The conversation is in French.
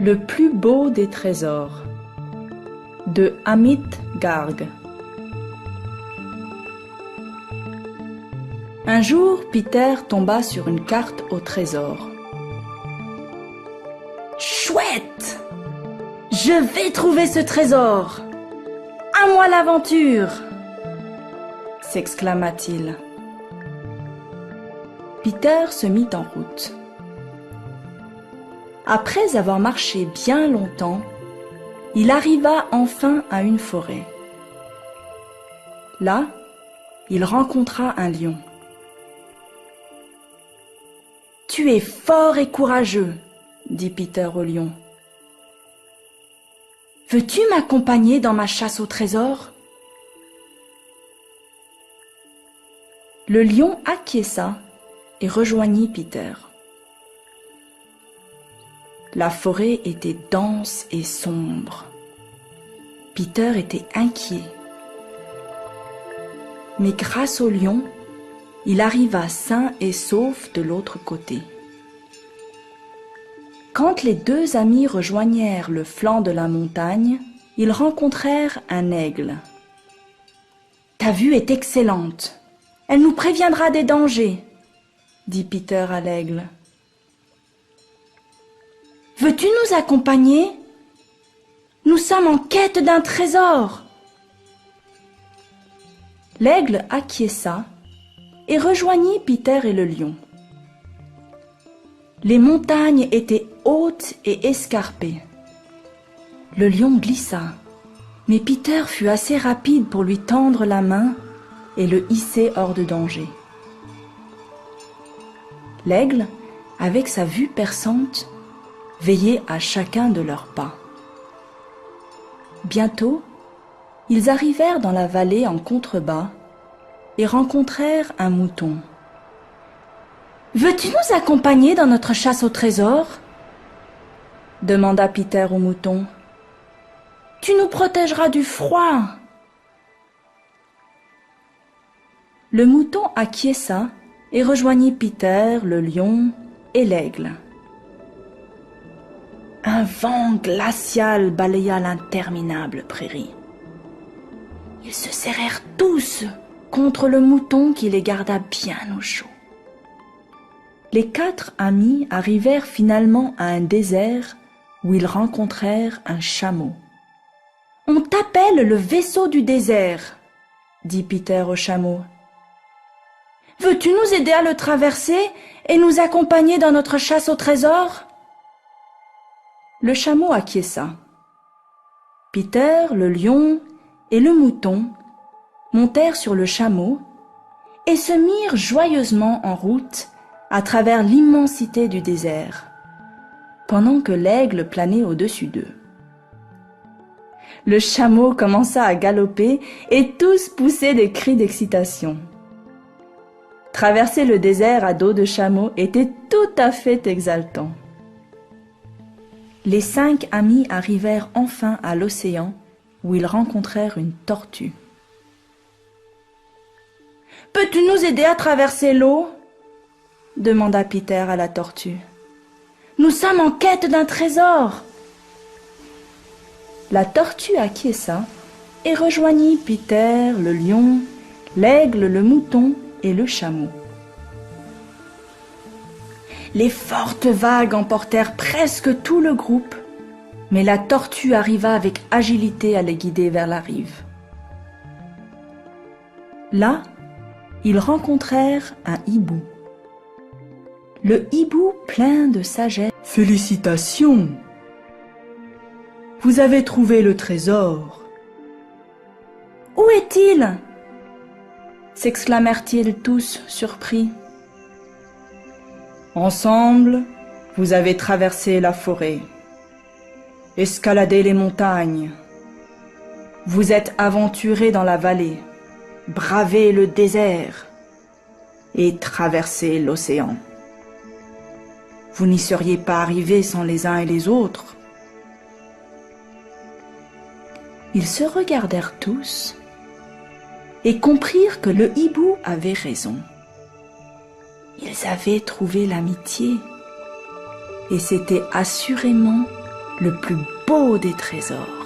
Le plus beau des trésors de Amit Garg. Un jour, Peter tomba sur une carte au trésor. « Chouette! Je vais trouver ce trésor! À moi l'aventure !» s'exclama-t-il. Peter se mit en route. Après avoir marché bien longtemps, il arriva enfin à une forêt. Là, il rencontra un lion. « Tu es fort et courageux, » dit Peter au lion. « Veux-tu m'accompagner dans ma chasse au trésor ?» Le lion acquiesça et rejoignit Peter. La forêt était dense et sombre. Peter était inquiet. Mais grâce au lion, il arriva sain et sauf de l'autre côté. Quand les deux amis rejoignèrent le flanc de la montagne, ils rencontrèrent un aigle. « Ta vue est excellente. Elle nous préviendra des dangers, » dit Peter à l'aigle. « Veux-tu nous accompagner ? Nous sommes en quête d'un trésor. » L'aigle acquiesça et rejoignit Peter et le lion. Les montagnes étaient hautes et escarpées. Le lion glissa, mais Peter fut assez rapide pour lui tendre la main et le hisser hors de danger. L'aigle, avec sa vue perçante, veillait à chacun de leurs pas. Bientôt, ils arrivèrent dans la vallée en contrebas et rencontrèrent un mouton. « Veux-tu nous accompagner dans notre chasse au trésor ?» demanda Peter au mouton. « Tu nous protégeras du froid. » Le mouton acquiesça et rejoignit Peter, le lion et l'aigle. Un vent glacial balaya l'interminable prairie. Ils se serrèrent tous contre le mouton qui les garda bien au chaud. Les 4 amis arrivèrent finalement à un désert où ils rencontrèrent un chameau. « On t'appelle le vaisseau du désert, » dit Peter au chameau. « Veux-tu nous aider à le traverser et nous accompagner dans notre chasse au trésor ?» Le chameau acquiesça. Peter, le lion et le mouton montèrent sur le chameau et se mirent joyeusement en route à travers l'immensité du désert, pendant que l'aigle planait au-dessus d'eux. Le chameau commença à galoper et tous poussaient des cris d'excitation. Traverser le désert à dos de chameau était tout à fait exaltant. Les 5 amis arrivèrent enfin à l'océan où ils rencontrèrent une tortue. « Peux-tu nous aider à traverser l'eau ?» demanda Peter à la tortue. « Nous sommes en quête d'un trésor. » La tortue acquiesça et rejoignit Peter, le lion, l'aigle, le mouton et le chameau. Les fortes vagues emportèrent presque tout le groupe, mais la tortue arriva avec agilité à les guider vers la rive. Là, ils rencontrèrent un hibou. Le hibou, plein de sagesse, « Félicitations! Vous avez trouvé le trésor. »« Où est-il » s'exclamèrent-ils tous surpris. « Ensemble, vous avez traversé la forêt, escaladé les montagnes, vous êtes aventurés dans la vallée, bravé le désert et traversé l'océan. Vous n'y seriez pas arrivés sans les uns et les autres. » Ils se regardèrent tous et comprirent que le hibou avait raison. Ils avaient trouvé l'amitié et s'étaient assurément le plus beau des trésors.